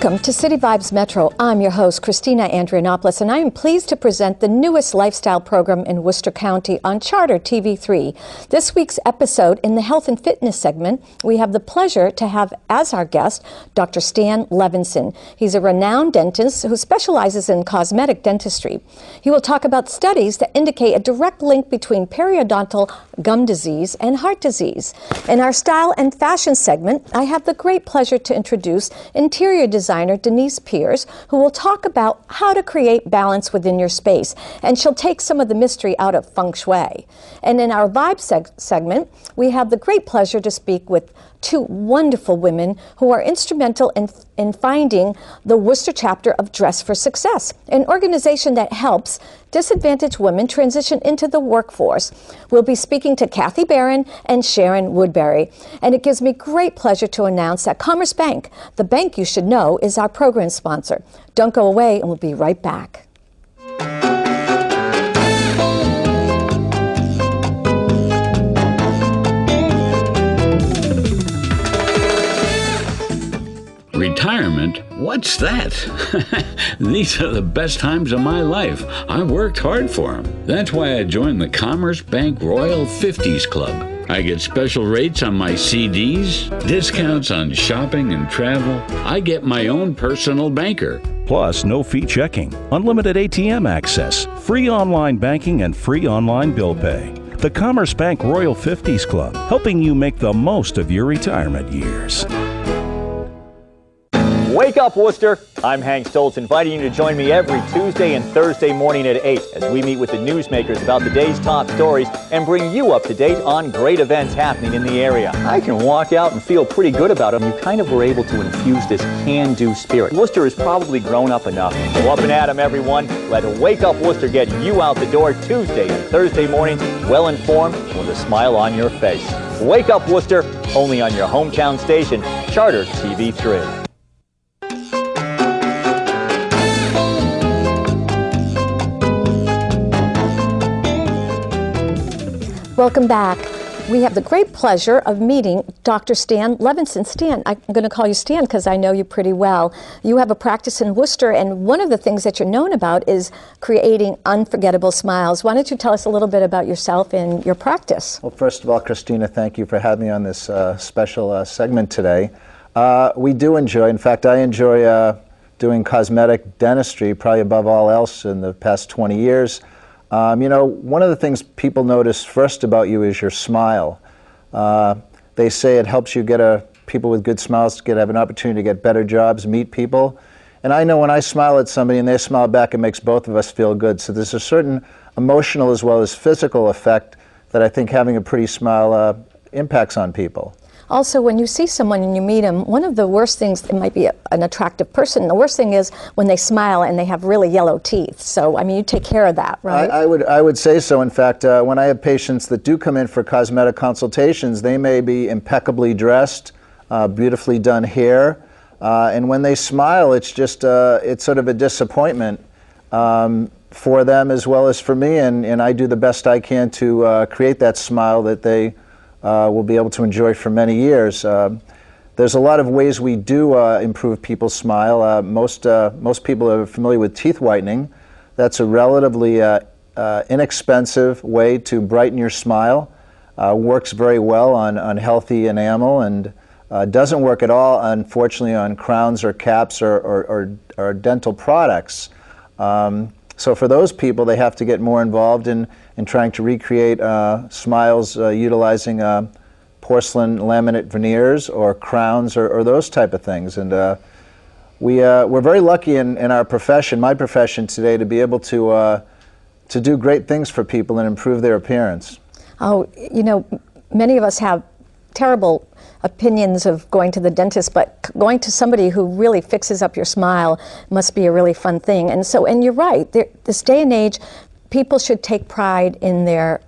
Welcome to City Vibes Metro. I'm your host, Christina Andrianopoulos, and I am pleased to present the newest lifestyle program in Worcester County on Charter TV3. This week's episode, in the health and fitness segment, we have the pleasure to have as our guest Dr. Stan Levenson. He's a renowned dentist who specializes in cosmetic dentistry. He will talk about studies that indicate a direct link between periodontal gum disease and heart disease. In our style and fashion segment, I have the great pleasure to introduce interior designer Denise Pierce, who will talk about how to create balance within your space, and she'll take some of the mystery out of feng shui. And in our vibe segment, we have the great pleasure to speak with two wonderful women who are instrumental in finding the Worcester chapter of Dress for Success, an organization that helps disadvantaged women transition into the workforce. We'll be speaking to Kathy Barron and Sharon Woodbury. And it gives me great pleasure to announce that Commerce Bank, the bank you should know, is our program sponsor. Don't go away, and we'll be right back. Retirement? What's that? These are the best times of my life. I worked hard for them. That's why I joined the Commerce Bank Royal 50s Club. I get special rates on my CDs, discounts on shopping and travel. I get my own personal banker. Plus, no fee checking, unlimited ATM access, free online banking, and free online bill pay. The Commerce Bank Royal 50s Club, helping you make the most of your retirement years. Wake up, Worcester! I'm Hank Stoltz, inviting you to join me every Tuesday and Thursday morning at 8 as we meet with the newsmakers about the day's top stories and bring you up to date on great events happening in the area. I can walk out and feel pretty good about them. You kind of were able to infuse this can-do spirit. Worcester has probably grown up enough. So up and at 'em, everyone. Let Wake Up Worcester get you out the door Tuesday and Thursday mornings, well-informed, with a smile on your face. Wake Up Worcester, only on your hometown station, Charter TV3. Welcome back. We have the great pleasure of meeting Dr. Stan Levenson. Stan, I'm going to call you Stan because I know you pretty well. You have a practice in Worcester, and one of the things that you're known about is creating unforgettable smiles. Why don't you tell us a little bit about yourself and your practice? Well, first of all, Christina, thank you for having me on this special segment today. We do enjoy, in fact, I enjoy doing cosmetic dentistry, probably above all else in the past 20 years. You know, one of the things people notice first about you is your smile. They say it helps you get people with good smiles have an opportunity to get better jobs, meet people. And I know when I smile at somebody and they smile back, it makes both of us feel good. So there's a certain emotional as well as physical effect that I think having a pretty smile impacts on people. Also, when you see someone and you meet them, one of the worst things, it might be an attractive person, the worst thing is when they smile and they have really yellow teeth. So, I mean, you take care of that, right? I would say so. In fact, when I have patients that do come in for cosmetic consultations, they may be impeccably dressed, beautifully done hair, and when they smile, it's just, it's sort of a disappointment for them as well as for me, and I do the best I can to create that smile that they will be able to enjoy for many years. There's a lot of ways we do improve people's smile. Most people are familiar with teeth whitening. That's a relatively inexpensive way to brighten your smile. Works very well on healthy enamel, and doesn't work at all, unfortunately, on crowns or caps or dental products. So for those people, they have to get more involved in trying to recreate smiles utilizing porcelain laminate veneers or crowns or those type of things. And we're very lucky in our profession, my profession today, to be able to do great things for people and improve their appearance. Oh, you know, many of us have terrible opinions of going to the dentist, but going to somebody who really fixes up your smile must be a really fun thing. And so, and you're right, this day and age, people should take pride in their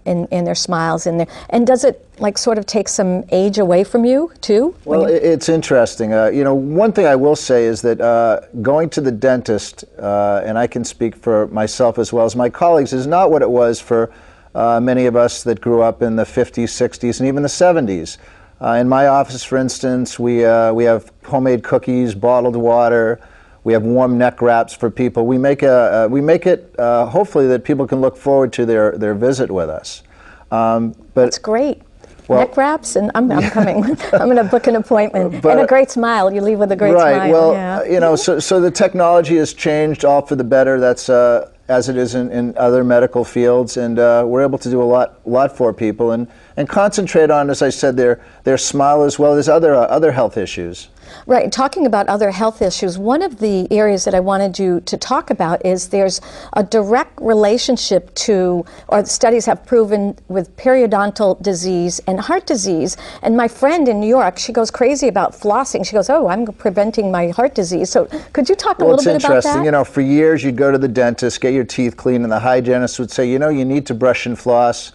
smiles, and does it like sort of take some age away from you too? Well, it's interesting. You know, one thing I will say is that going to the dentist, and I can speak for myself as well as my colleagues, is not what it was for many of us that grew up in the 50s, 60s, and even the 70s. In my office, for instance, we have homemade cookies, bottled water. We have warm neck wraps for people. We make it hopefully that people can look forward to their visit with us. That's great. Well, neck wraps, and I'm coming. I'm going to book an appointment. And a great smile. You leave with a great smile. Right. Well, you know, so the technology has changed all for the better. That's as it is in other medical fields, and we're able to do a lot for people and concentrate on, as I said, their smile as well as other health issues. Right. Talking about other health issues, one of the areas that I wanted you to talk about is there's a direct relationship to, or studies have proven, with periodontal disease and heart disease. And my friend in New York, she goes crazy about flossing. She goes, oh, I'm preventing my heart disease. So could you talk a little bit about that? Well, it's interesting. You know, for years you'd go to the dentist, get your teeth cleaned, and the hygienist would say, you know, you need to brush and floss.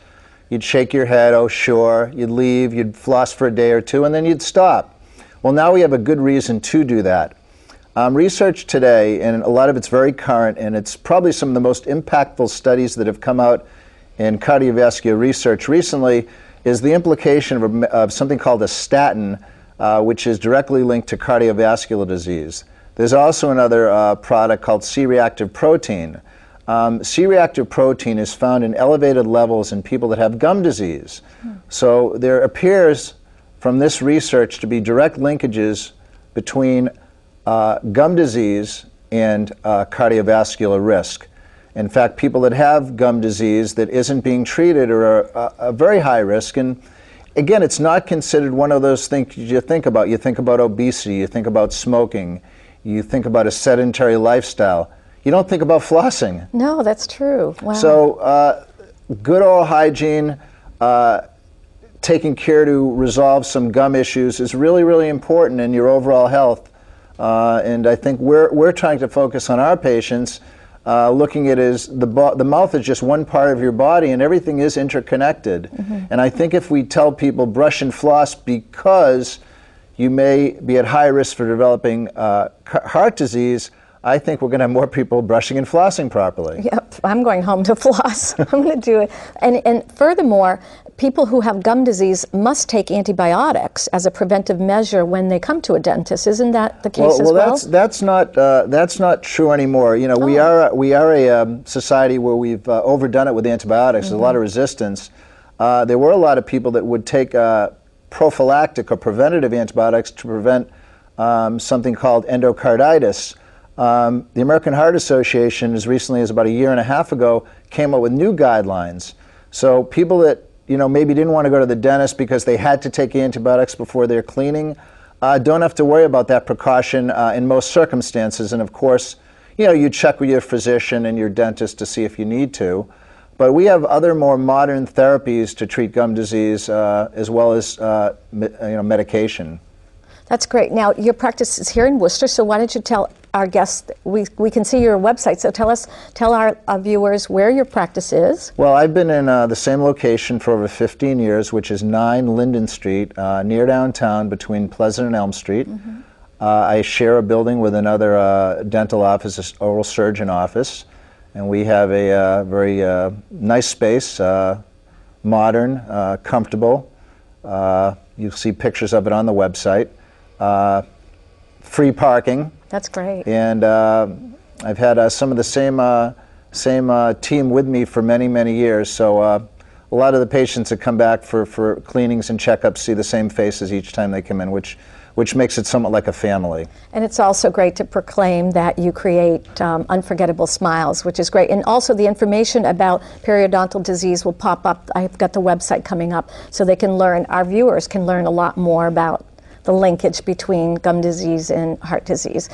You'd shake your head, oh, sure. You'd leave, you'd floss for a day or two, and then you'd stop. Well, now we have a good reason to do that. Research today, and a lot of it's very current, and it's probably some of the most impactful studies that have come out in cardiovascular research recently, is the implication of something called a statin, which is directly linked to cardiovascular disease. There's also another product called C-reactive protein. C-reactive protein is found in elevated levels in people that have gum disease. So there appears from this research to be direct linkages between gum disease and cardiovascular risk. In fact, people that have gum disease that isn't being treated are a very high risk. And again, it's not considered one of those things you think about. You think about obesity, you think about smoking, you think about a sedentary lifestyle. You don't think about flossing. No, that's true. Wow. So good oral hygiene, taking care to resolve some gum issues is really, really important in your overall health. And I think we're trying to focus on our patients, looking at it as the mouth is just one part of your body and everything is interconnected. Mm-hmm. And I think if we tell people brush and floss because you may be at high risk for developing heart disease, I think we're going to have more people brushing and flossing properly. Yep, I'm going home to floss. I'm going to do it. And furthermore, people who have gum disease must take antibiotics as a preventive measure when they come to a dentist. Isn't that the case as well? That's not true anymore. You know, we are a society where we've overdone it with antibiotics. Mm-hmm. There's a lot of resistance. There were a lot of people that would take prophylactic or preventative antibiotics to prevent something called endocarditis. The American Heart Association, as recently as about a year and a half ago, came up with new guidelines. So people that maybe didn't want to go to the dentist because they had to take antibiotics before their cleaning don't have to worry about that precaution in most circumstances. And of course, you check with your physician and your dentist to see if you need to. But we have other more modern therapies to treat gum disease as well as medication. That's great. Now, your practice is here in Worcester, so why don't you tell our guests, we can see your website, so tell our viewers where your practice is. Well, I've been in the same location for over 15 years, which is 9 Linden Street, near downtown between Pleasant and Elm Street. Mm-hmm. I share a building with another dental office, an oral surgeon office, and we have a very nice space, modern, comfortable. You'll see pictures of it on the website. Free parking. That's great. And I've had some of the same team with me for many, many years. So a lot of the patients that come back for cleanings and checkups see the same faces each time they come in, which makes it somewhat like a family. And it's also great to proclaim that you create unforgettable smiles, which is great. And also the information about periodontal disease will pop up. I've got the website coming up so they can learn, our viewers can learn a lot more about the linkage between gum disease and heart disease.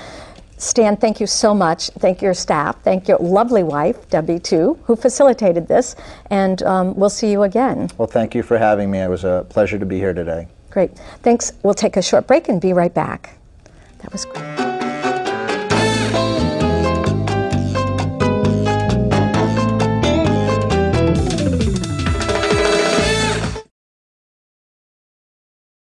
Stan, thank you so much. Thank your staff. Thank your lovely wife, Debbie, too, who facilitated this. And we'll see you again. Well, thank you for having me. It was a pleasure to be here today. Great. Thanks. We'll take a short break and be right back. That was great.